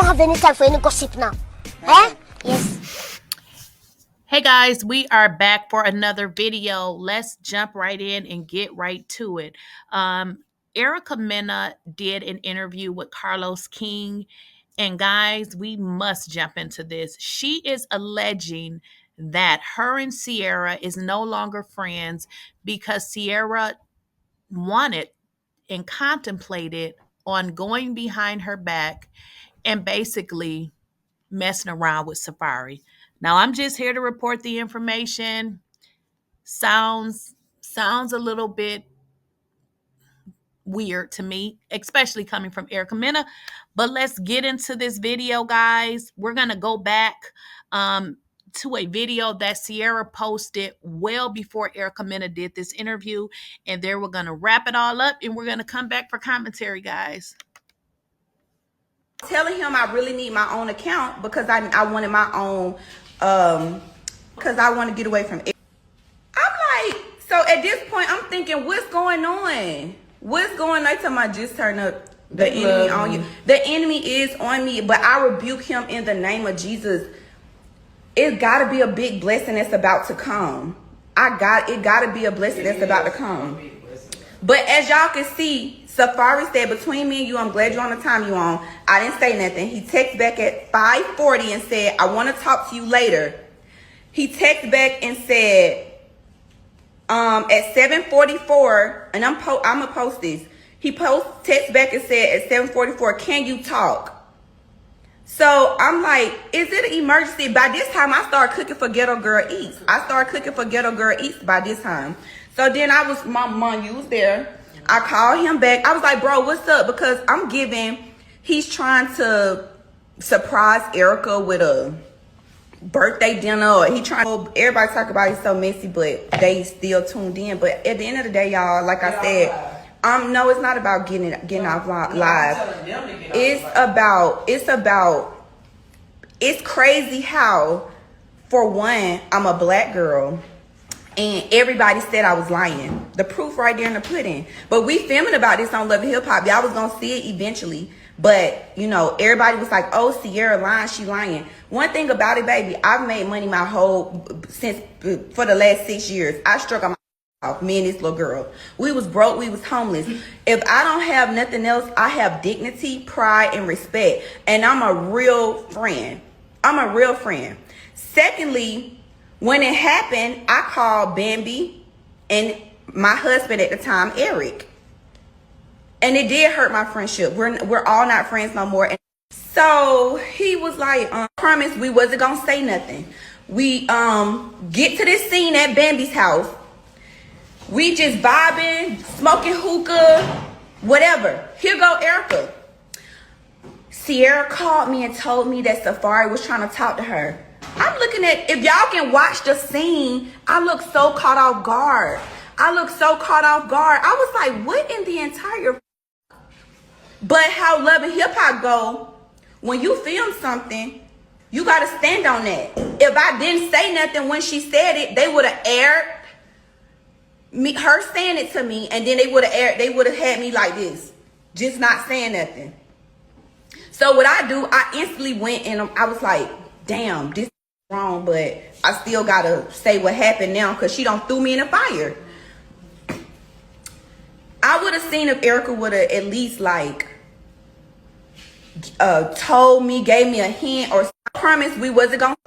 don't have any time for any gossip now. Eh? Yes. Hey guys, we are back for another video. Let's jump right in and get right to it. Ericamena did an interview with carlosking, and guys, we must jump into this. She is alleging that her and Sierra is no longer friends because Sierra wanted and contemplated on going behind her back and basically messing around with Safari. Now I'm just here to report the information. Sounds a little bit weird to me, especially coming from Ericamena. But let's get into this video, guys. We're gonna go back to a video that Sierra posted well before Ericamena did this interview, and then we're gonna wrap it all up, and we're gonna come back for commentary, guys. Telling him I really need my own account because I wanted my own, because I want to get away from it. I'm like, so at this point, I'm thinking, what's going on? What's going on? Time I just turn up the enemy on you. The enemy is on me, but I rebuke him in the name of Jesus. It's got to be a big blessing that's about to come. It got to be a blessing that's about to come. But as y'all can see, Safari said, between me and you, I'm glad you're on the time you on. I didn't say nothing. He texted back at 5:40 and said, I want to talk to you later. He texted back and said, at 7:44, and I'm gonna post this. He text back and said at 7:44, can you talk? So I'm like, is it an emergency? By this time, I started cooking for Ghetto Girl Eats. By this time. So then my mom, you was there. I called him back. I was like, bro, what's up? Because he's trying to surprise Erica with a birthday dinner. Everybody talk about it's so messy, but they still tuned in. But at the end of the day, y'all, like I said, no, it's not about getting off live. It's crazy how, for one, I'm a black girl. And everybody said I was lying. The proof right there in the pudding. But we filming about this on Love and Hip Hop. Y'all was going to see it eventually. But, you know, everybody was like, oh, Sierra lying. She lying. One thing about it, baby, I've made money for the last 6 years. I struck on my me and this little girl. We was broke. We was homeless. If I don't have nothing else, I have dignity, pride, and respect. And I'm a real friend. Secondly, when it happened, I called Bambi and my husband at the time, Eric. And it did hurt my friendship. We're all not friends no more. And so he was like, promise we wasn't going to say nothing. We get to this scene at Bambi's house. We just vibing, smoking hookah, whatever. Here go Erica. Sierra called me and told me that Safari was trying to talk to her. I'm looking at, if y'all can watch the scene, I look so caught off guard. I was like, what in the entire... But how Love and Hip Hop go, when you film something, you got to stand on that. If I didn't say nothing when she said it, they would have aired her saying it to me, and then they would have had me like this, just not saying nothing. So what I do, I instantly went and I was like, damn, this wrong, but I still gotta say what happened now because she don't threw me in the fire. I would have seen if Erica would have at least like told me, gave me a hint, or I promise we wasn't gonna.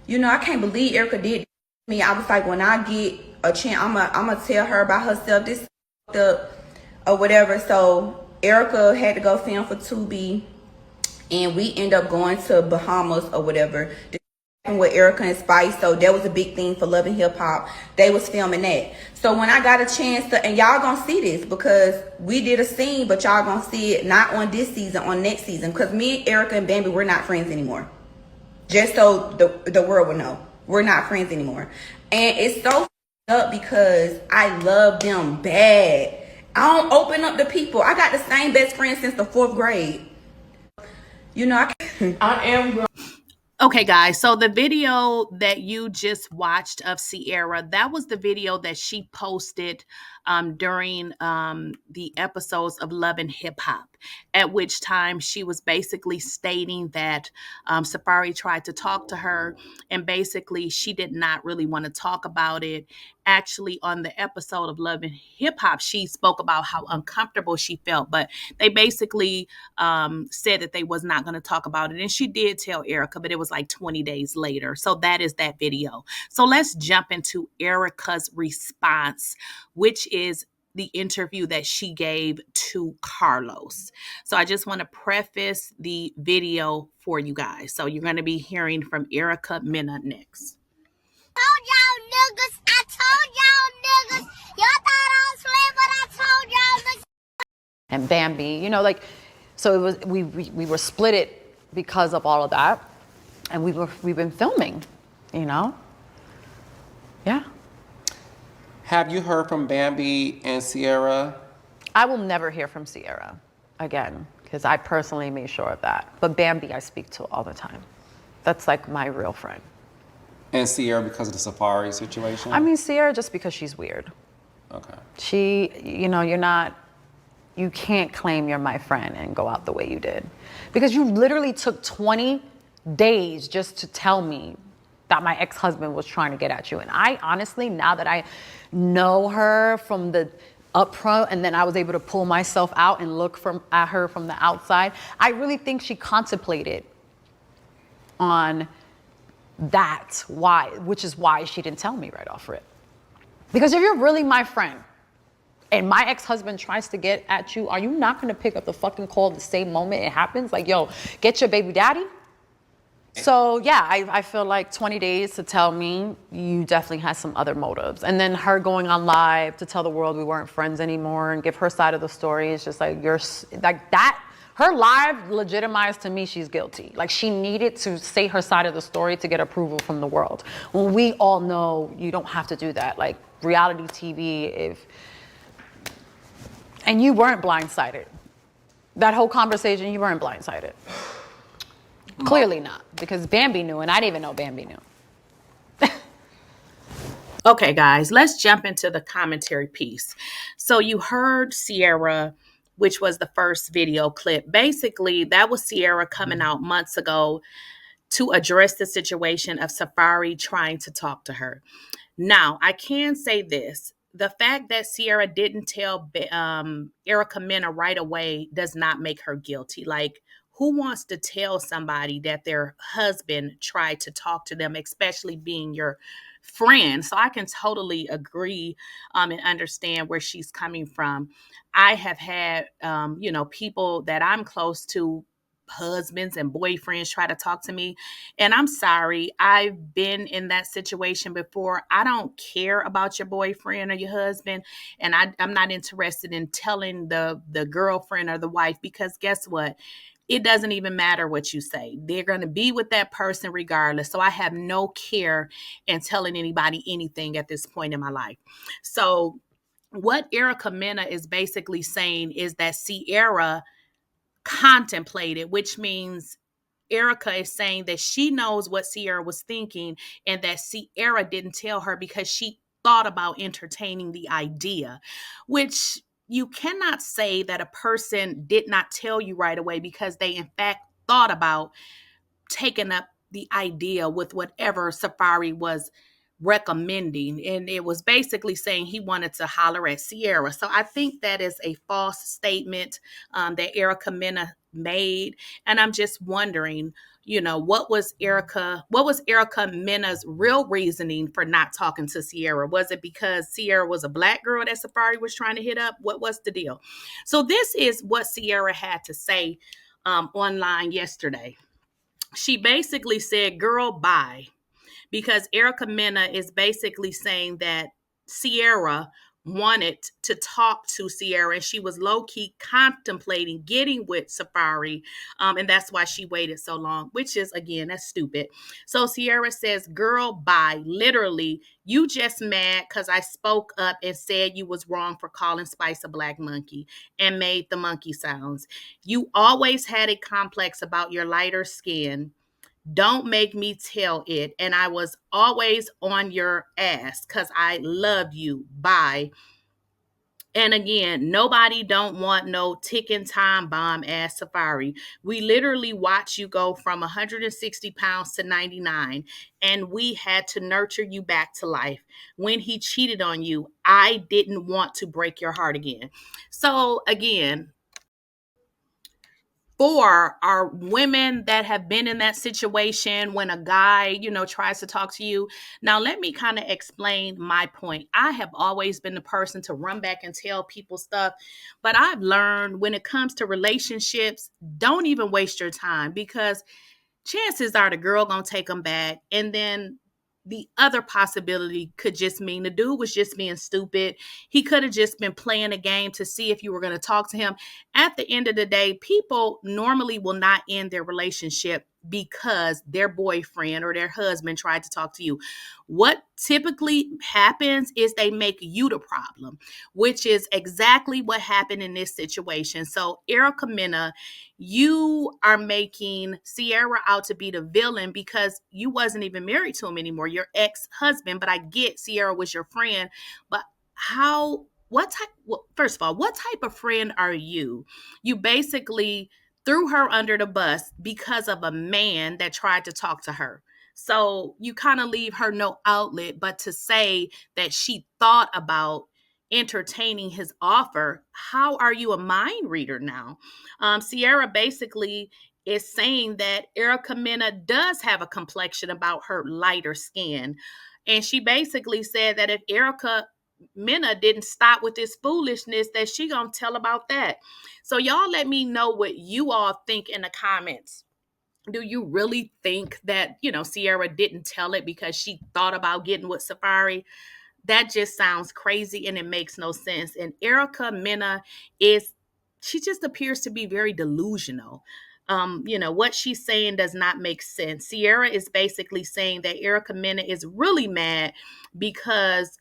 You know, I can't believe Erica did me. I was like, when I get a chance, I'm gonna tell her about herself, this or whatever. So Erica had to go film for Tubi, and we end up going to Bahamas or whatever with Erica and Spice. So that was a big thing for Love and Hip Hop. They was filming that. So when I got a chance to, and y'all gonna see this because we did a scene, but y'all gonna see it not on this season, on next season, because me, Erica, and Bambi, we're not friends anymore. Just so the world will know, we're not friends anymore. And it's so up because I love them bad. I don't open up to people. I got the same best friend since the 4th grade. You know, I am. Okay, guys, so the video that you just watched of Sierra, that was the video that she posted during the episodes of Love and Hip Hop. at which time she was basically stating that Safari tried to talk to her, and basically she did not really want to talk about it. Actually, on the episode of Love and Hip Hop, she spoke about how uncomfortable she felt, but they basically said that they was not going to talk about it. And she did tell Erica, but it was like 20 days later. So that is that video. So let's jump into Erica's response, which is the interview that she gave to Carlos. So I just want to preface the video for you guys. So you're going to be hearing from Erica Mena next. I told y'all niggas. Y'all thought I was playing, but I told y'all niggas. And Bambi, you know, like, so it was, we were split it because of all of that. And we've been filming, you know? Yeah. Have you heard from Bambi and Sierra? I will never hear from Sierra again, because I personally made sure of that. But Bambi I speak to all the time. That's like my real friend. And Sierra because of the Safari situation? I mean, Sierra just because she's weird. Okay. She, you know, you can't claim you're my friend and go out the way you did. Because you literally took 20 days just to tell me that my ex-husband was trying to get at you. And I honestly, now that I know her from the upfront and then I was able to pull myself out and look at her from the outside, I really think she contemplated on that, which is why she didn't tell me right off rip. Because if you're really my friend and my ex-husband tries to get at you, are you not gonna pick up the fucking call the same moment it happens? Like, yo, get your baby daddy? So yeah, I feel like 20 days to tell me you definitely had some other motives. And then her going on live to tell the world we weren't friends anymore and give her side of the story. It's just like, you're like that. Her live legitimized to me she's guilty. Like she needed to say her side of the story to get approval from the world. When we all know you don't have to do that. Like reality TV, and you weren't blindsided. That whole conversation, you weren't blindsided. Clearly not, because Bambi knew, and I didn't even know Bambi knew. Okay, guys, let's jump into the commentary piece. So you heard Sierra, which was the first video clip. Basically, that was Sierra coming out months ago to address the situation of Safari trying to talk to her. Now, I can say this. The fact that Sierra didn't tell Erica Mena right away does not make her guilty. Like, who wants to tell somebody that their husband tried to talk to them, especially being your friend? So I can totally agree and understand where she's coming from. I have had, people that I'm close to, husbands and boyfriends try to talk to me. And I'm sorry, I've been in that situation before. I don't care about your boyfriend or your husband. And I'm not interested in telling the girlfriend or the wife, because guess what? It doesn't even matter what you say. They're going to be with that person regardless. So I have no care in telling anybody anything at this point in my life. So what Erica Mena is basically saying is that Sierra contemplated, which means Erica is saying that she knows what Sierra was thinking and that Sierra didn't tell her because she thought about entertaining the idea, which you cannot say that a person did not tell you right away, because they in fact thought about taking up the idea with whatever Safari was recommending. And it was basically saying he wanted to holler at Sierra. So I think that is a false statement that Erica Mena made. And I'm just wondering, what was Erica Mena's real reasoning for not talking to Sierra? Was it because Sierra was a black girl that Safari was trying to hit up? What was the deal? So this is what Sierra had to say online yesterday. She basically said, girl, bye. Because Erica Mena is basically saying that Sierra wanted to talk to Sierra, and she was low-key contemplating getting with Safari, and that's why she waited so long, which is, again, that's stupid. So Sierra says, girl, bye. Literally, you just mad because I spoke up and said you was wrong for calling Spice a black monkey and made the monkey sounds. You always had a complex about your lighter skin. Don't make me tell it. And I was always on your ass because I love you. Bye. And again, nobody don't want no ticking time bomb ass Safari. We literally watch you go from 160 pounds to 99, and we had to nurture you back to life. When he cheated on you, I didn't want to break your heart again. So again, for our women that have been in that situation when a guy, tries to talk to you. Now, let me kind of explain my point. I have always been the person to run back and tell people stuff, but I've learned when it comes to relationships, don't even waste your time, because chances are the girl gonna take them back, and then the other possibility could just mean the dude was just being stupid. He could have just been playing a game to see if you were going to talk to him. At the end of the day, people normally will not end their relationship because their boyfriend or their husband tried to talk to you. What typically happens is they make you the problem, which is exactly what happened in this situation. So ericamena, you are making Sierra out to be the villain because you wasn't even married to him anymore, your ex-husband. But I get Sierra was your friend, but first of all, what type of friend are you? You basically threw her under the bus because of a man that tried to talk to her. So you kind of leave her no outlet but to say that she thought about entertaining his offer. How are you a mind reader now? Sierra basically is saying that ericamena does have a complexion about her lighter skin. And she basically said that if Mena didn't stop with this foolishness, that she gonna tell about that. So y'all let me know what you all think in the comments. Do you really think that, Sierra didn't tell it because she thought about getting with Safari? That just sounds crazy and it makes no sense. And ericamena she just appears to be very delusional. What she's saying does not make sense. Sierra is basically saying that ericamena is really mad because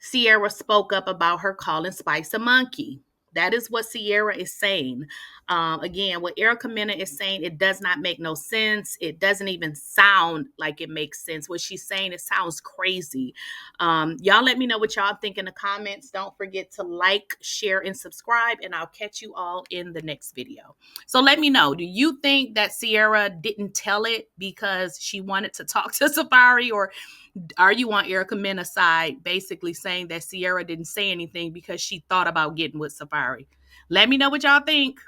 Sierra spoke up about her calling Spice a monkey. That is what Sierra is saying. Again, what ericamena is saying, it does not make no sense. It doesn't even sound like it makes sense. What she's saying, it sounds crazy. Y'all let me know what y'all think in the comments. Don't forget to like, share, and subscribe, and I'll catch you all in the next video. So let me know, do you think that Sierra didn't tell it because she wanted to talk to Safari, or are you on ericamena's side, basically saying that Sierra didn't say anything because she thought about getting with Safari? Let me know what y'all think.